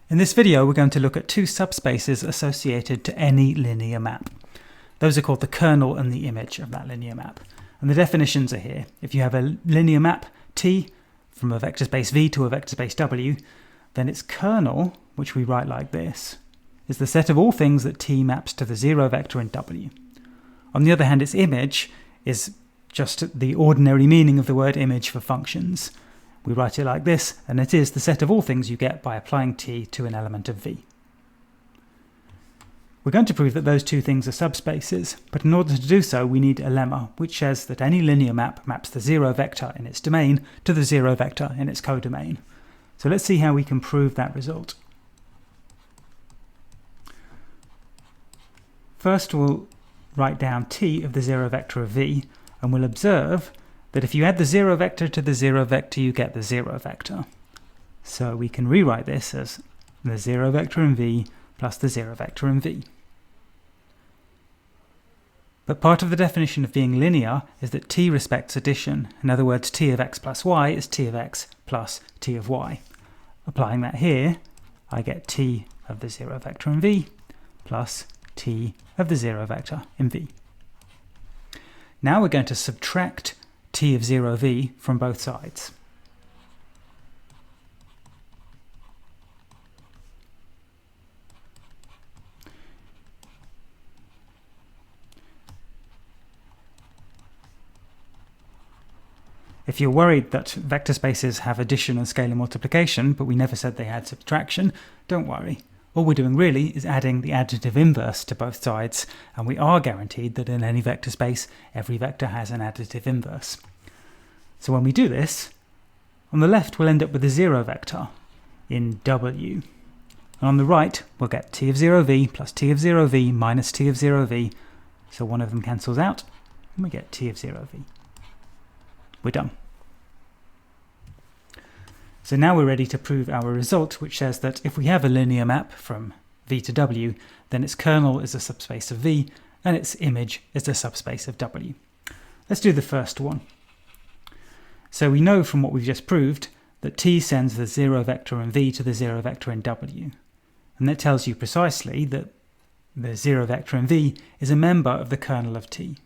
In this video, we're going to look at two subspaces associated to any linear map. Those are called the kernel and the image of that linear map. And the definitions are here. If you have a linear map T from a vector space V to a vector space W, then its kernel, which we write like this, is the set of all things that T maps to the zero vector in W. On the other hand, its image is just the ordinary meaning of the word image for functions. We write it like this, and it is the set of all things you get by applying T to an element of V. We're going to prove that those two things are subspaces, but in order to do so we need a lemma which says that any linear map maps the zero vector in its domain to the zero vector in its codomain. So let's see how we can prove that result. First we'll write down T of the zero vector of V, and we'll observe that if you add the zero vector to the zero vector, you get the zero vector. So we can rewrite this as the zero vector in V plus the zero vector in V. But part of the definition of being linear is that T respects addition. In other words, T of x plus y is T of x plus T of y. Applying that here, I get T of the zero vector in V plus T of the zero vector in V. Now we're going to subtract T of 0v from both sides. If you're worried that vector spaces have addition and scalar multiplication, but we never said they had subtraction, don't worry. All we're doing really is adding the additive inverse to both sides, and we are guaranteed that in any vector space, every vector has an additive inverse. So when we do this, on the left we'll end up with a zero vector in W. And on the right we'll get T of 0v plus T of 0v minus T of 0v. So one of them cancels out, and we get T of 0v. We're done. So now we're ready to prove our result, which says that if we have a linear map from V to W, then its kernel is a subspace of V, and its image is a subspace of W. Let's do the first one. So we know from what we've just proved that T sends the zero vector in V to the zero vector in W. And that tells you precisely that the zero vector in V is a member of the kernel of T.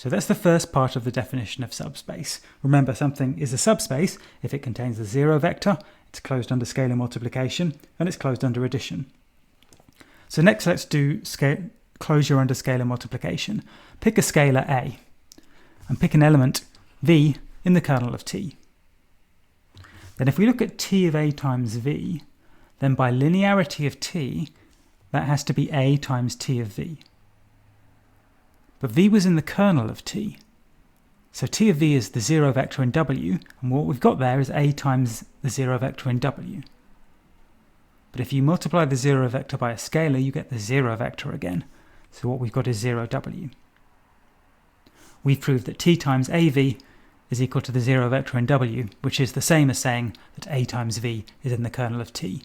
So that's the first part of the definition of subspace. Remember, something is a subspace if it contains the zero vector, it's closed under scalar multiplication, and it's closed under addition. So next let's do closure under scalar multiplication. Pick a scalar A, and pick an element V in the kernel of T. Then if we look at T of A times V, then by linearity of T, that has to be A times T of V. But V was in the kernel of T. So T of V is the zero vector in W, and what we've got there is A times the zero vector in W. But if you multiply the zero vector by a scalar, you get the zero vector again. So what we've got is 0W. We've proved that T times AV is equal to the zero vector in W, which is the same as saying that A times V is in the kernel of T.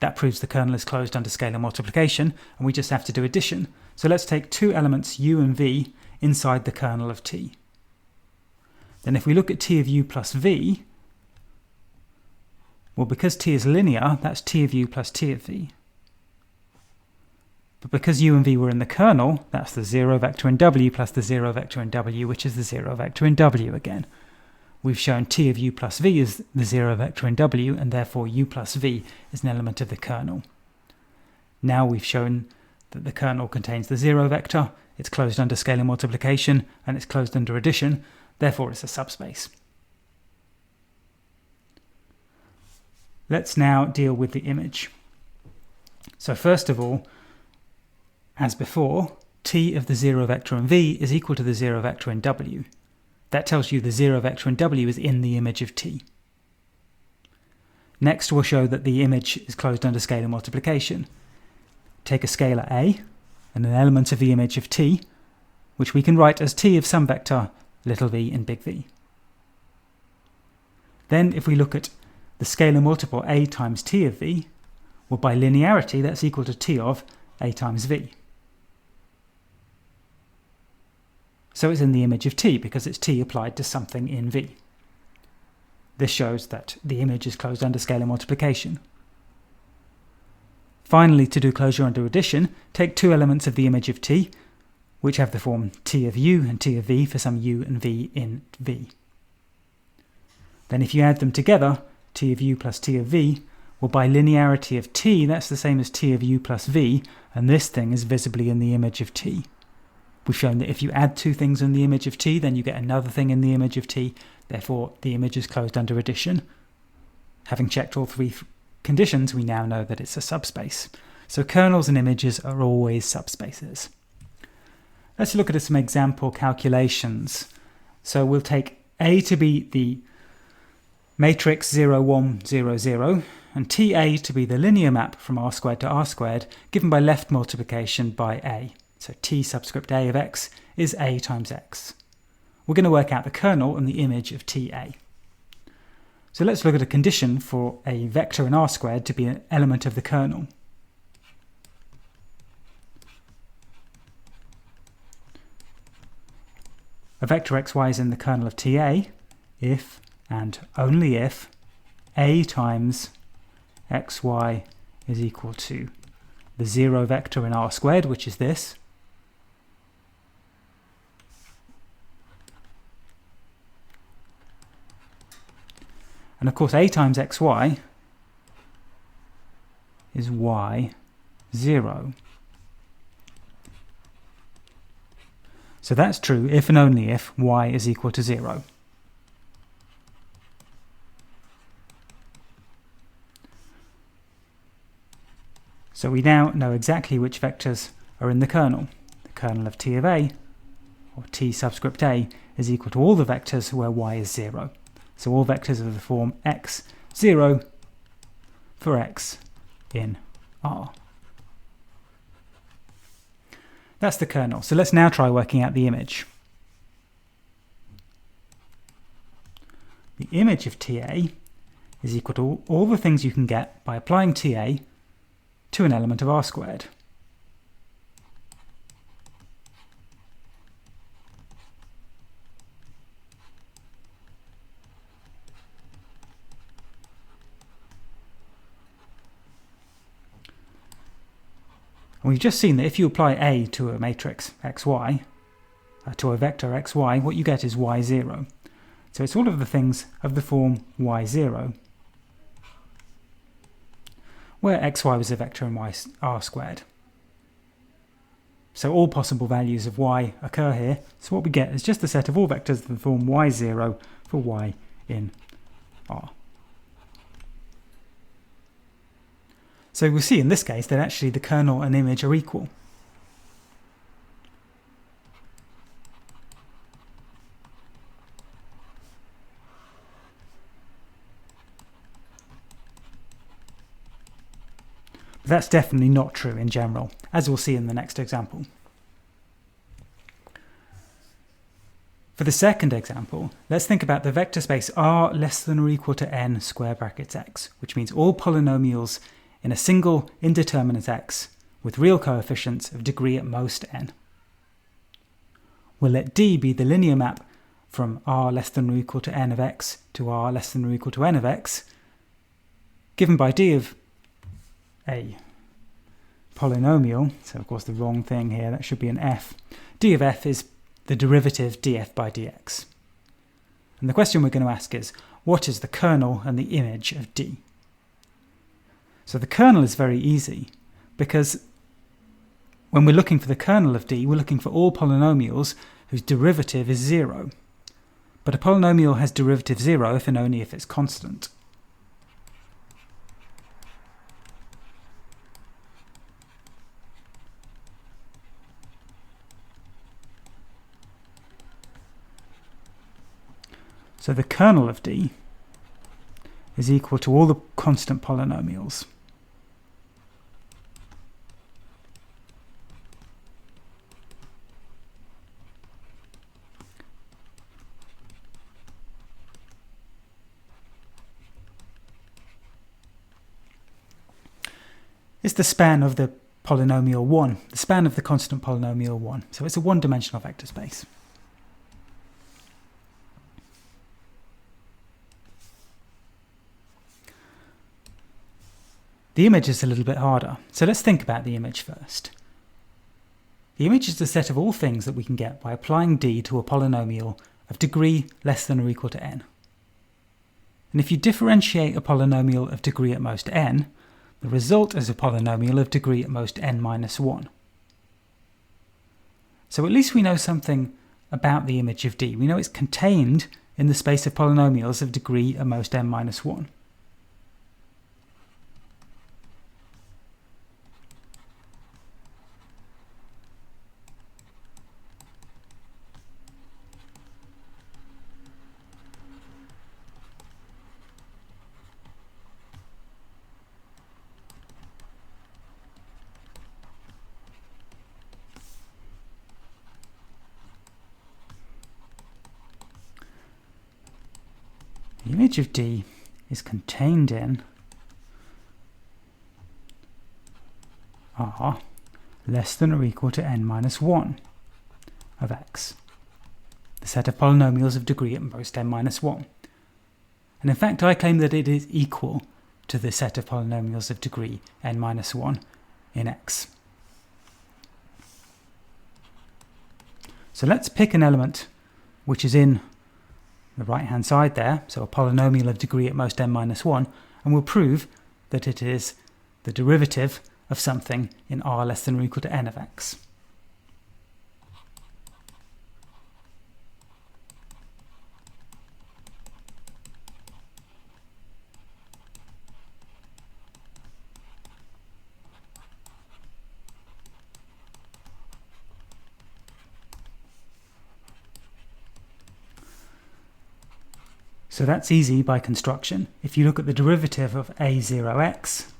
That proves the kernel is closed under scalar multiplication, and we just have to do addition. So let's take two elements U and V inside the kernel of T. Then if we look at T of U plus V, well, because T is linear, that's T of U plus T of V. But because U and V were in the kernel, that's the zero vector in W plus the zero vector in W, which is the zero vector in W again. We've shown T of U plus V is the zero vector in W, and therefore U plus V is an element of the kernel. Now we've shown that the kernel contains the zero vector, it's closed under scalar multiplication, and it's closed under addition, therefore it's a subspace. Let's now deal with the image. So first of all, as before, T of the zero vector in V is equal to the zero vector in W. That tells you the zero vector in W is in the image of T. Next we'll show that the image is closed under scalar multiplication. Take a scalar A and an element of the image of T, which we can write as T of some vector little v in big V. Then if we look at the scalar multiple A times T of V, well, by linearity that's equal to T of A times V. So it's in the image of T because it's T applied to something in V. This shows that the image is closed under scalar multiplication. Finally, to do closure under addition, take two elements of the image of T, which have the form T of U and T of V for some U and V in V. Then if you add them together, T of U plus T of V, well, by linearity of T, that's the same as T of U plus V, and this thing is visibly in the image of T. We've shown that if you add two things in the image of T, then you get another thing in the image of T, therefore the image is closed under addition. Having checked all three conditions, we now know that it's a subspace. So kernels and images are always subspaces. Let's look at some example calculations. So we'll take A to be the matrix 0, 1, 0, 0, and TA to be the linear map from R squared to R squared, given by left multiplication by A. So T subscript A of X is A times X. We're going to work out the kernel and the image of TA. So let's look at a condition for a vector in R squared to be an element of the kernel. A vector xy is in the kernel of TA if and only if A times xy is equal to the 0 vector in R squared, which is this, and of course A times xy is y 0. So that's true if and only if y is equal to 0. So we now know exactly which vectors are in the kernel. The kernel of T of A, or T subscript A, is equal to all the vectors where y is 0. So all vectors of the form x, 0 for x in R. That's the kernel. So let's now try working out the image. The image of TA is equal to all the things you can get by applying TA to an element of R squared. And we've just seen that if you apply A to a matrix xy, to a vector xy, what you get is y0. So it's all of the things of the form y0, where xy was a vector in R squared. So all possible values of y occur here, so what we get is just a set of all vectors of the form y0 for y in R. So we'll see in this case that actually the kernel and image are equal. But that's definitely not true in general, as we'll see in the next example. For the second example, let's think about the vector space R less than or equal to n square brackets x, which means all polynomials in a single indeterminate x with real coefficients of degree at most n. We'll let D be the linear map from R less than or equal to n of x to R less than or equal to n of x, given by D of a polynomial, so of course the wrong thing here, that should be an f. D of f is the derivative df by dx. And the question we're going to ask is, what is the kernel and the image of D? So the kernel is very easy, because when we're looking for the kernel of D, we're looking for all polynomials whose derivative is 0. But a polynomial has derivative 0 if and only if it's constant. So the kernel of D is equal to all the constant polynomials. It's the span of the polynomial 1, the span of the constant polynomial 1. So it's a one-dimensional vector space. The image is a little bit harder, so let's think about the image first. The image is the set of all things that we can get by applying d to a polynomial of degree less than or equal to n. And if you differentiate a polynomial of degree at most n, the result is a polynomial of degree at most n minus 1. So at least we know something about the image of d. We know it's contained in the space of polynomials of degree at most n minus 1. The image of D is contained in R less than or equal to n minus 1 of x, the set of polynomials of degree at most n minus 1. And in fact, I claim that it is equal to the set of polynomials of degree n minus 1 in x. So let's pick an element which is in the right-hand side there, so a polynomial of degree at most n minus 1, and we'll prove that it is the derivative of something in R less than or equal to n of x. So that's easy by construction. If you look at the derivative of a0x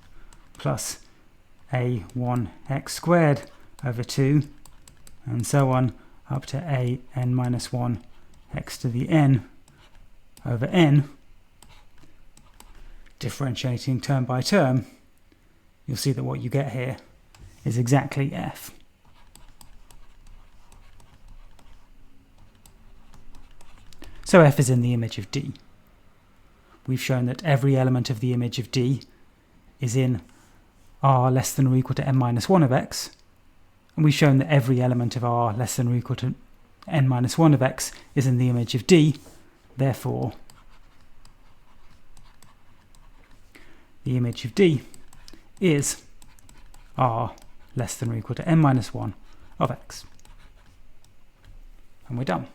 plus a1x squared over 2, and so on, up to a n minus 1 x to the n over n, differentiating term by term, you'll see that what you get here is exactly f. So f is in the image of D. We've shown that every element of the image of D is in R less than or equal to n minus 1 of x, and we've shown that every element of R less than or equal to n minus 1 of x is in the image of D. Therefore, the image of D is R less than or equal to n minus 1 of x. And we're done.